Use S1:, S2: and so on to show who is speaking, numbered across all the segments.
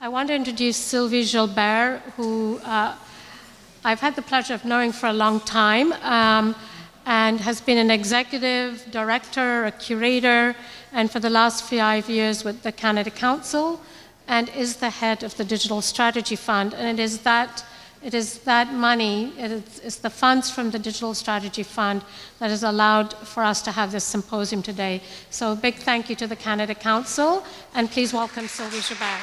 S1: I want to introduce Sylvie Gilbert, who I've had the pleasure of knowing for a long time, and has been an executive director, a curator, and for the last 5 years with the Canada Council, and is the head of the Digital Strategy Fund. And it is that money, it's the funds from the Digital Strategy Fund that has allowed for us to have this symposium today. So a big thank you to the Canada Council, and please welcome Sylvie Gilbert.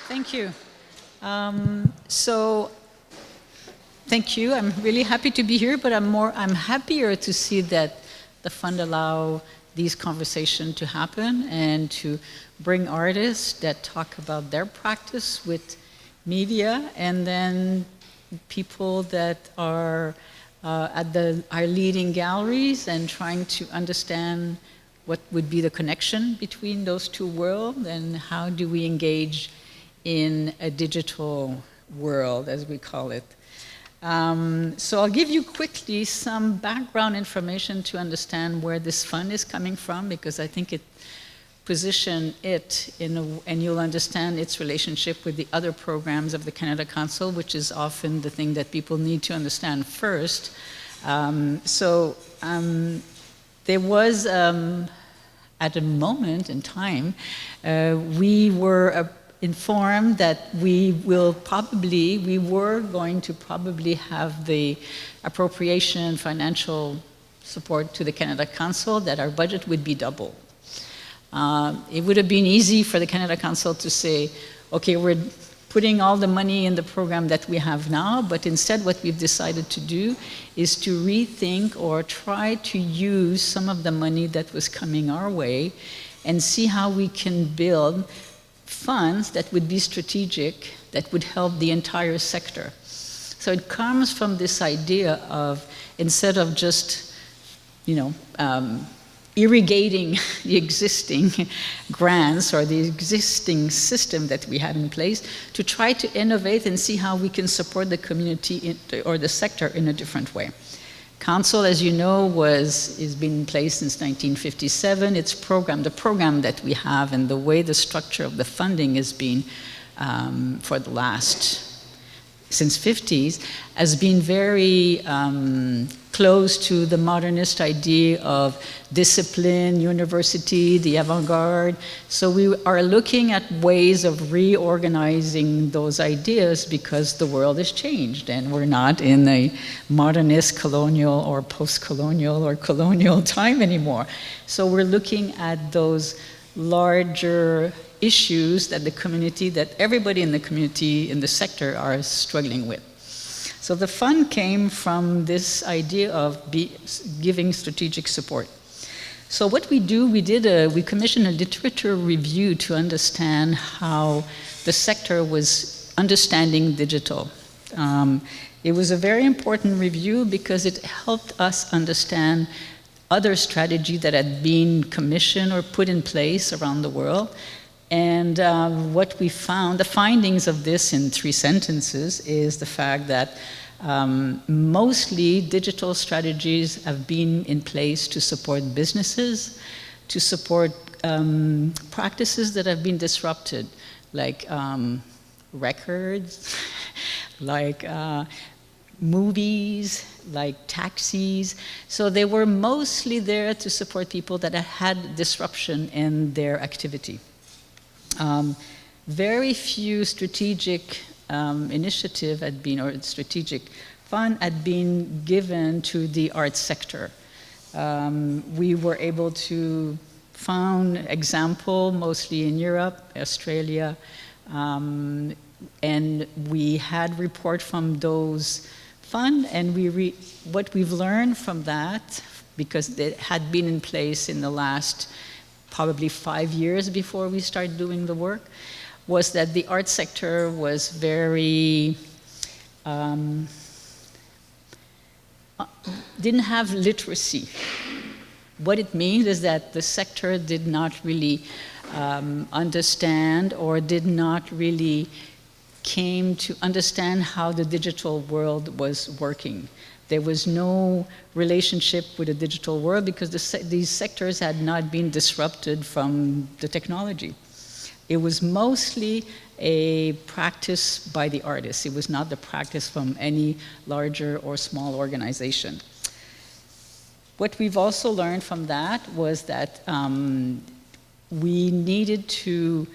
S2: Thank you. Thank you. I'm really happy to be here, but I'm happier to see that the fund allow these conversations to happen and to bring artists that talk about their practice with media, and then people that are at our leading galleries and trying to understand what would be the connection between those two worlds and how do we engage in a digital world, as we call it. So I'll give you quickly some background information to understand where this fund is coming from, because I think it positions it and you'll understand its relationship with the other programs of the Canada Council, which is often the thing that people need to understand first. There was, at a moment in time, we were informed that we were going to probably have the appropriation financial support to the Canada Council, that our budget would be double. It would have been easy for the Canada Council to say, okay, we're putting all the money in the program that we have now, but instead what we've decided to do is to rethink or try to use some of the money that was coming our way and see how we can build funds that would be strategic, that would help the entire sector. So it comes from this idea of, instead of just, irrigating the existing grants or the existing system that we have in place, to try to innovate and see how we can support the community or the sector in a different way. Council, as you know, has been in place since 1957. The program that we have and the way the structure of the funding has been for the since 50s, has been very close to the modernist idea of discipline, university, the avant-garde. So we are looking at ways of reorganizing those ideas, because the world has changed and we're not in a modernist colonial or post-colonial or colonial time anymore. So we're looking at those larger issues that that everybody in the community, in the sector, are struggling with. So the fund came from this idea of giving strategic support. So what we do, we commissioned a literature review to understand how the sector was understanding digital. It was a very important review because it helped us understand other strategies that had been commissioned or put in place around the world. And what we found, the findings of this in 3 sentences, is the fact that mostly digital strategies have been in place to support businesses, to support practices that have been disrupted, like records, like movies, like taxis. So they were mostly there to support people that had disruption in their activity. Very few strategic initiative had been, or strategic fund had been given to the arts sector. We were able to find example mostly in Europe, Australia, and we had report from those fund, and what we've learned from that, because it had been in place in the last probably 5 years before we started doing the work, was that the art sector was very, didn't have literacy. What it means is that the sector did not really understand, or did not really came to understand how the digital world was working. There was no relationship with the digital world because these sectors had not been disrupted from the technology. It was mostly a practice by the artists. It was not the practice from any larger or small organization. What we've also learned from that was that we needed to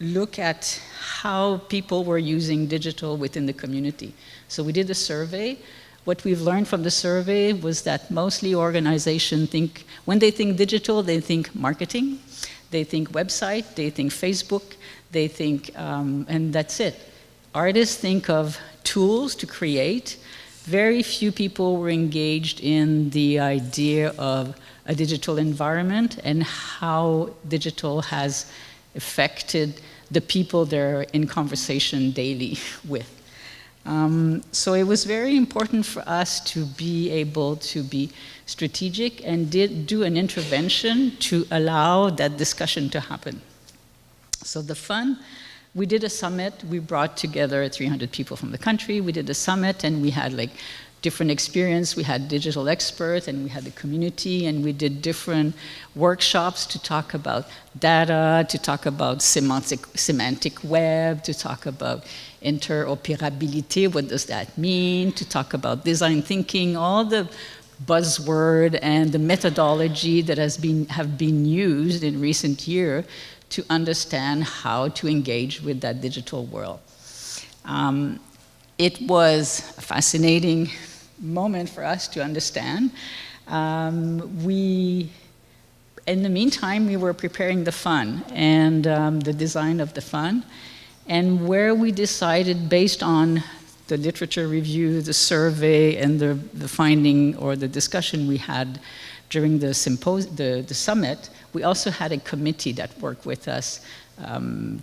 S2: look at how people were using digital within the community. So we did a survey. What we've learned from the survey was that mostly organizations think, when they think digital, they think marketing, they think website, they think Facebook, they think, and that's it. Artists think of tools to create. Very few people were engaged in the idea of a digital environment and how digital has affected the people they're in conversation daily with. So it was very important for us to be able to be strategic and do an intervention to allow that discussion to happen. So the fund, we did a summit. We brought together 300 people from the country. We did a summit, and we had like different experience. We had digital experts, and we had the community, and we did different workshops to talk about data, to talk about semantic web, to talk about interoperability, what does that mean, to talk about design thinking, all the buzzword and the methodology that have been used in recent years to understand how to engage with that digital world. It was a fascinating moment for us to understand. In the meantime, we were preparing the fund and the design of the fund, and where we decided, based on the literature review, the survey, and the finding or the discussion we had during the summit, we also had a committee that worked with us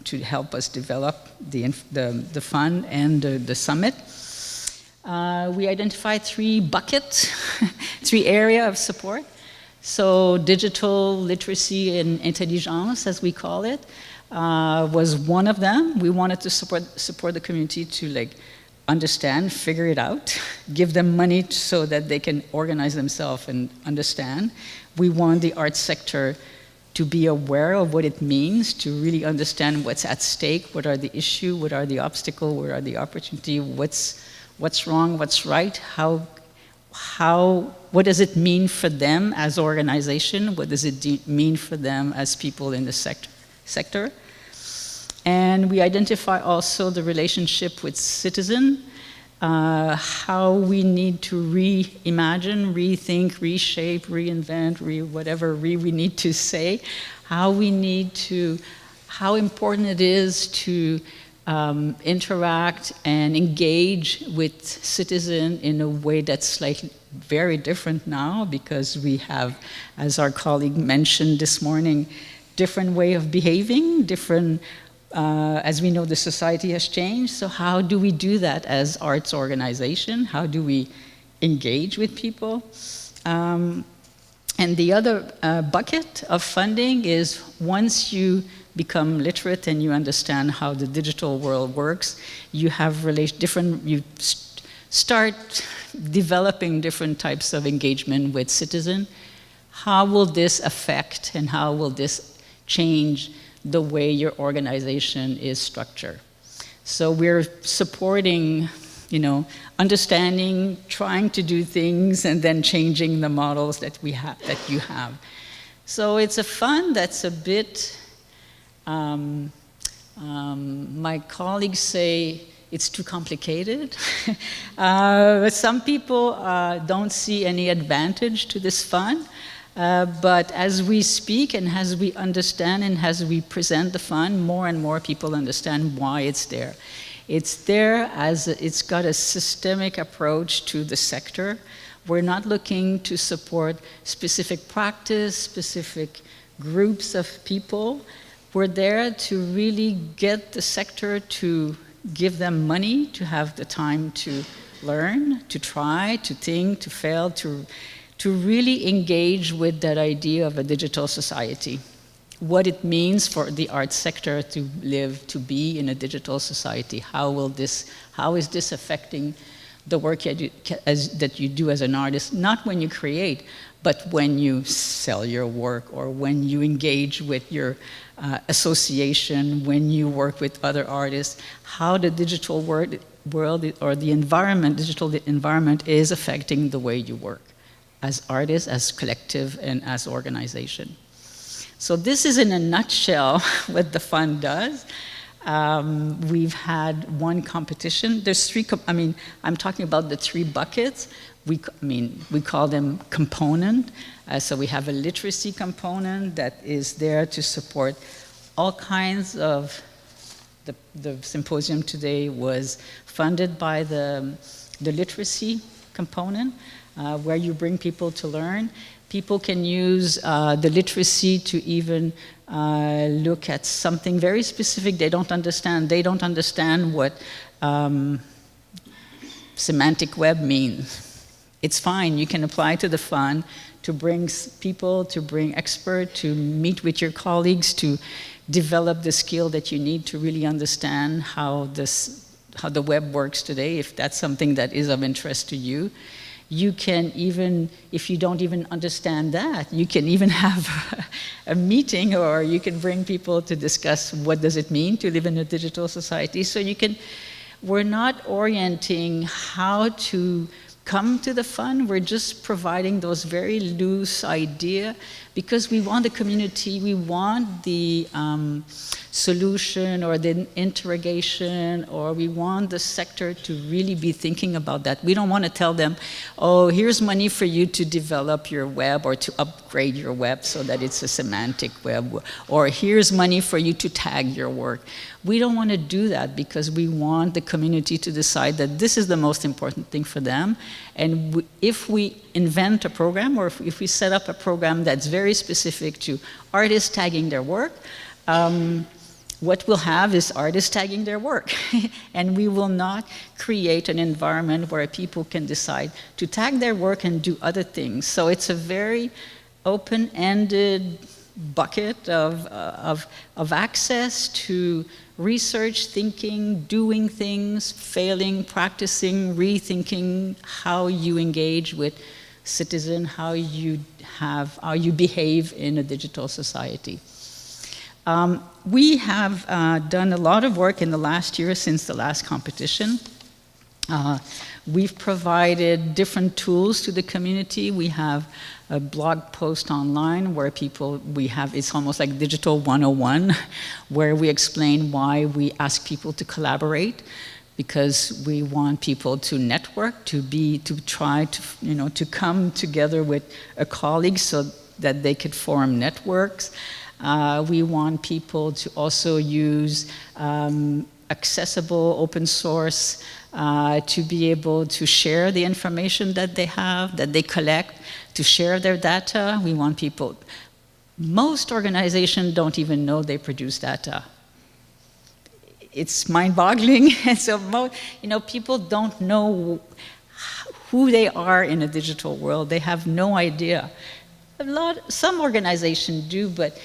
S2: to help us develop the fund and the summit. We identified 3 buckets, 3 areas of support. So digital literacy and intelligence, as we call it, was one of them. We wanted to support the community to understand, figure it out, give them money so that they can organize themselves and understand. We want the arts sector to be aware of what it means, to really understand what's at stake, what are the issues, what are the obstacles, what are the opportunities, what's wrong, what's right, what does it mean for them as organization, what does it mean for them as people in the sector. And we identify also the relationship with citizen, how we need to reimagine, rethink, reshape, reinvent, whatever we need to say, how important it is to interact and engage with citizen in a way that's slightly very different now, because we have, as our colleague mentioned this morning, different way of behaving, different, as we know, the society has changed. So how do we do that as arts organization? How do we engage with people? And the other bucket of funding is, once you become literate and you understand how the digital world works, you have you start developing different types of engagement with citizens. How will this affect and how will this change the way your organization is structured? So we're supporting, understanding, trying to do things, and then changing the models that you have. So it's a fund that's a bit, my colleagues say it's too complicated. Some people don't see any advantage to this fund. But as we speak and as we understand and as we present the fund, more and more people understand why it's there. It's there as it's got a systemic approach to the sector. We're not looking to support specific practice, specific groups of people. We're there to really get the sector to give them money, to have the time to learn, to try, to think, to fail, to really engage with that idea of a digital society. What it means for the arts sector to be in a digital society. How is this affecting the work that you do as an artist, not when you create, but when you sell your work or when you engage with your association, when you work with other artists, how the digital world or the environment, digital environment is affecting the way you work as artists, as collective, and as organization. So this is in a nutshell what the fund does. We've had one competition. There's three, I'm talking about the three buckets. We call them component. So we have a literacy component that is there to support all kinds of, the symposium today was funded by the literacy component, where you bring people to learn. People can use the literacy to even look at something very specific they don't understand. They don't understand what semantic web means. It's fine, you can apply to the fund to bring people, to bring experts, to meet with your colleagues, to develop the skill that you need to really understand how the web works today, if that's something that is of interest to you. You can even, if you don't even understand that, you can even have a meeting, or you can bring people to discuss what does it mean to live in a digital society. So we're not orienting how to come to the fund, we're just providing those very loose ideas because we want the community, we want the solution or the interrogation, or we want the sector to really be thinking about that. We don't want to tell them, oh, here's money for you to develop your web or to upgrade your web so that it's a semantic web, or here's money for you to tag your work. We don't want to do that because we want the community to decide that this is the most important thing for them. And if we invent a program, or if we set up a program that's very specific to artists tagging their work, what we'll have is artists tagging their work. And we will not create an environment where people can decide to tag their work and do other things. So it's a very open-ended bucket of access to research, thinking, doing things, failing, practicing, rethinking how you engage with citizens, how you behave in a digital society. We have done a lot of work in the last year since the last competition. We've provided different tools to the community. We have a blog post online where it's almost like Digital 101, where we explain why we ask people to collaborate, because we want people to network, to try to come together with a colleague so that they could form networks. We want people to also use accessible open source to be able to share the information that they have, that they collect, to share their data. We want people, most organizations don't even know they produce data. It's mind-boggling, and so people don't know who they are in a digital world. They have no idea. Some organizations do, but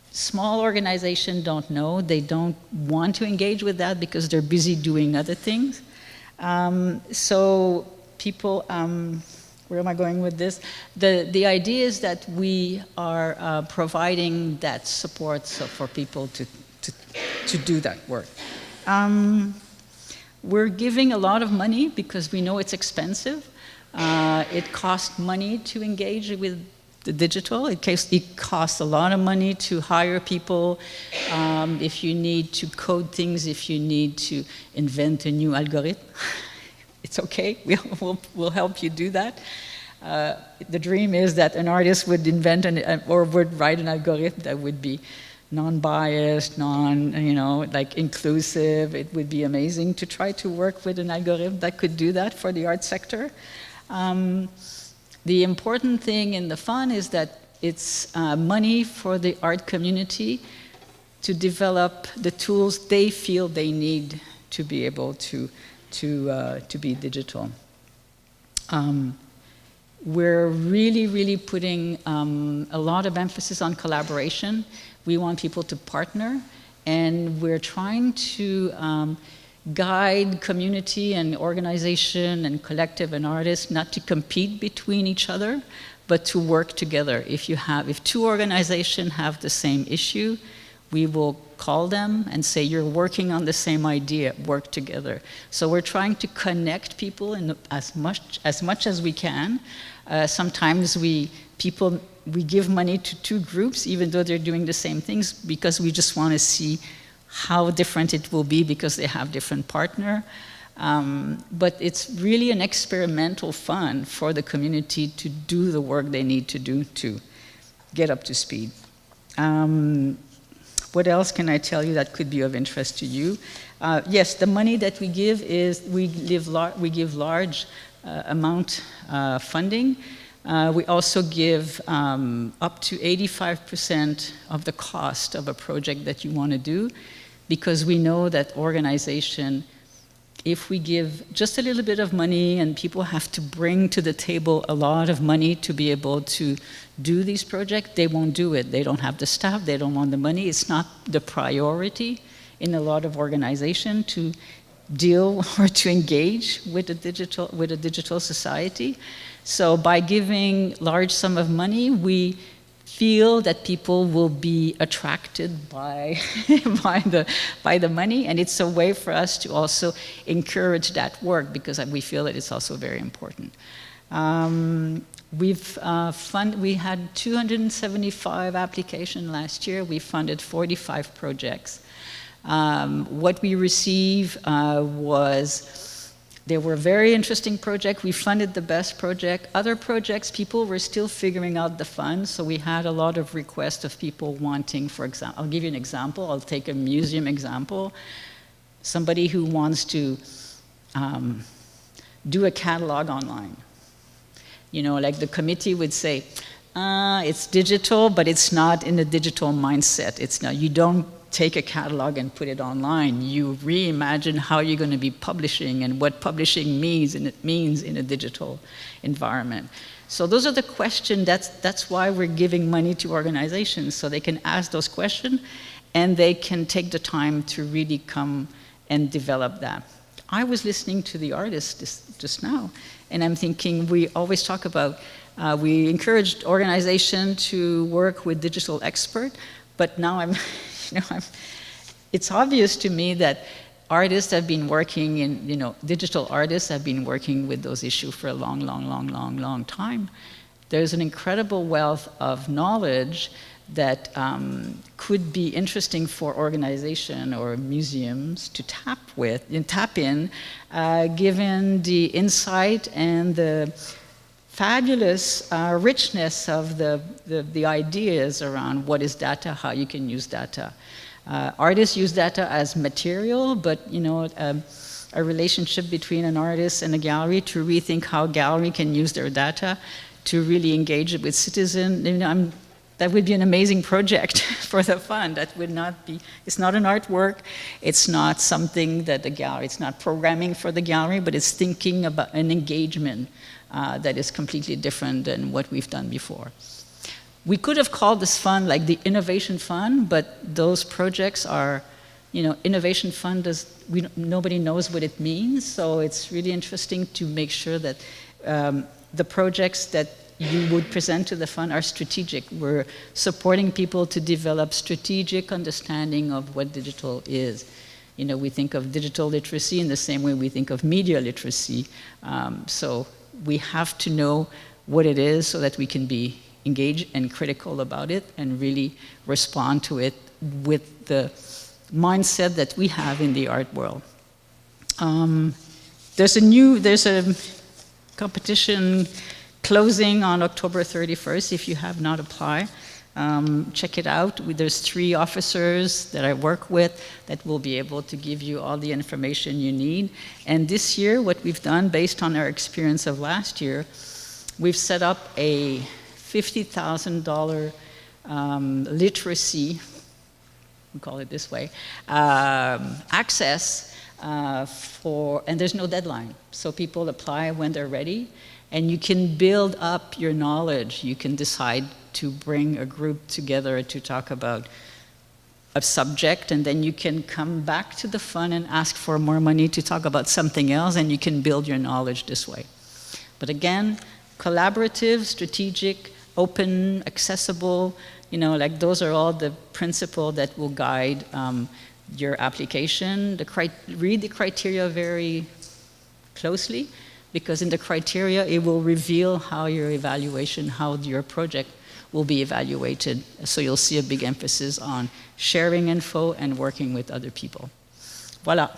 S2: small organizations don't know. They don't want to engage with that because they're busy doing other things. So people, where am I going with this? The idea is that we are providing that support for people to do that work. We're giving a lot of money because we know it's expensive. It costs money to engage with the digital. It costs a lot of money to hire people. If you need to code things, if you need to invent a new algorithm, it's okay, we'll help you do that. The dream is that an artist would invent or would write an algorithm that would be non-biased, inclusive. It would be amazing to try to work with an algorithm that could do that for the art sector. The important thing in the fund is that it's money for the art community to develop the tools they feel they need to be able to be digital. We're really putting a lot of emphasis on collaboration. We want people to partner, and we're trying to guide community and organization and collective and artists not to compete between each other, but to work together. If two organizations have the same issue, we will call them and say, you're working on the same idea, work together. So we're trying to connect people as much as we can. Sometimes we give money to two groups, even though they're doing the same things, because we just want to see how different it will be because they have different partners. But it's really an experimental fund for the community to do the work they need to do to get up to speed. What else can I tell you that could be of interest to you? Yes, the money that we give is, we give large amount funding. We also give up to 85% of the cost of a project that you want to do, because we know that organization, if we give just a little bit of money and people have to bring to the table a lot of money to be able to do these projects, they won't do it. They don't have the staff, they don't want the money. It's not the priority in a lot of organizations to deal or to engage with a digital society. So by giving large sum of money, we feel that people will be attracted by, by the money, and it's a way for us to also encourage that work, because we feel that it's also very important. We had 275 applications last year. We funded 45 projects. What we received they were very interesting projects. We funded the best project. Other projects, people were still figuring out the funds, so we had a lot of requests of people wanting, for example, I'll give you an example. I'll take a museum example. Somebody who wants to do a catalog online. You know, like the committee would say, it's digital, but it's not in the digital mindset. It's not, you don't take a catalog and put it online. You reimagine how you're going to be publishing and what publishing means, and it means in a digital environment. So those are the questions. That's why we're giving money to organizations, so they can ask those questions and they can take the time to really come and develop that. I was listening to the artist just now, and I'm thinking, we always talk about, we encouraged organizations to work with digital experts, but now it's obvious to me that artists have been working in, digital artists have been working with those issues for a long time. There's an incredible wealth of knowledge that could be interesting for organizations or museums to tap in, given the insight and the fabulous richness of the ideas around what is data, how you can use data. Artists use data as material, but a relationship between an artist and a gallery to rethink how gallery can use their data to really engage with citizens. That would be an amazing project for the fund. That would not be, it's not an artwork, it's not something that the gallery, it's not programming for the gallery, but it's thinking about an engagement that is completely different than what we've done before. We could have called this fund like the Innovation Fund, but those projects are, Innovation Fund nobody knows what it means, so it's really interesting to make sure that the projects that you would present to the fund are strategic. We're supporting people to develop strategic understanding of what digital is. We think of digital literacy in the same way we think of media literacy. So we have to know what it is so that we can be engaged and critical about it and really respond to it with the mindset that we have in the art world. There's a competition closing on October 31st. If you have not applied, check it out. There's 3 officers that I work with that will be able to give you all the information you need. And this year, what we've done, based on our experience of last year, we've set up a $50,000 literacy, we call it this way, access and there's no deadline. So people apply when they're ready, and you can build up your knowledge. You can decide to bring a group together to talk about a subject, and then you can come back to the fund and ask for more money to talk about something else, and you can build your knowledge this way. But again, collaborative, strategic, open, accessible, like those are all the principles that will guide your application. Read the criteria very closely, because in the criteria, it will reveal how your evaluation, how your project will be evaluated. So you'll see a big emphasis on sharing info and working with other people. Voilà.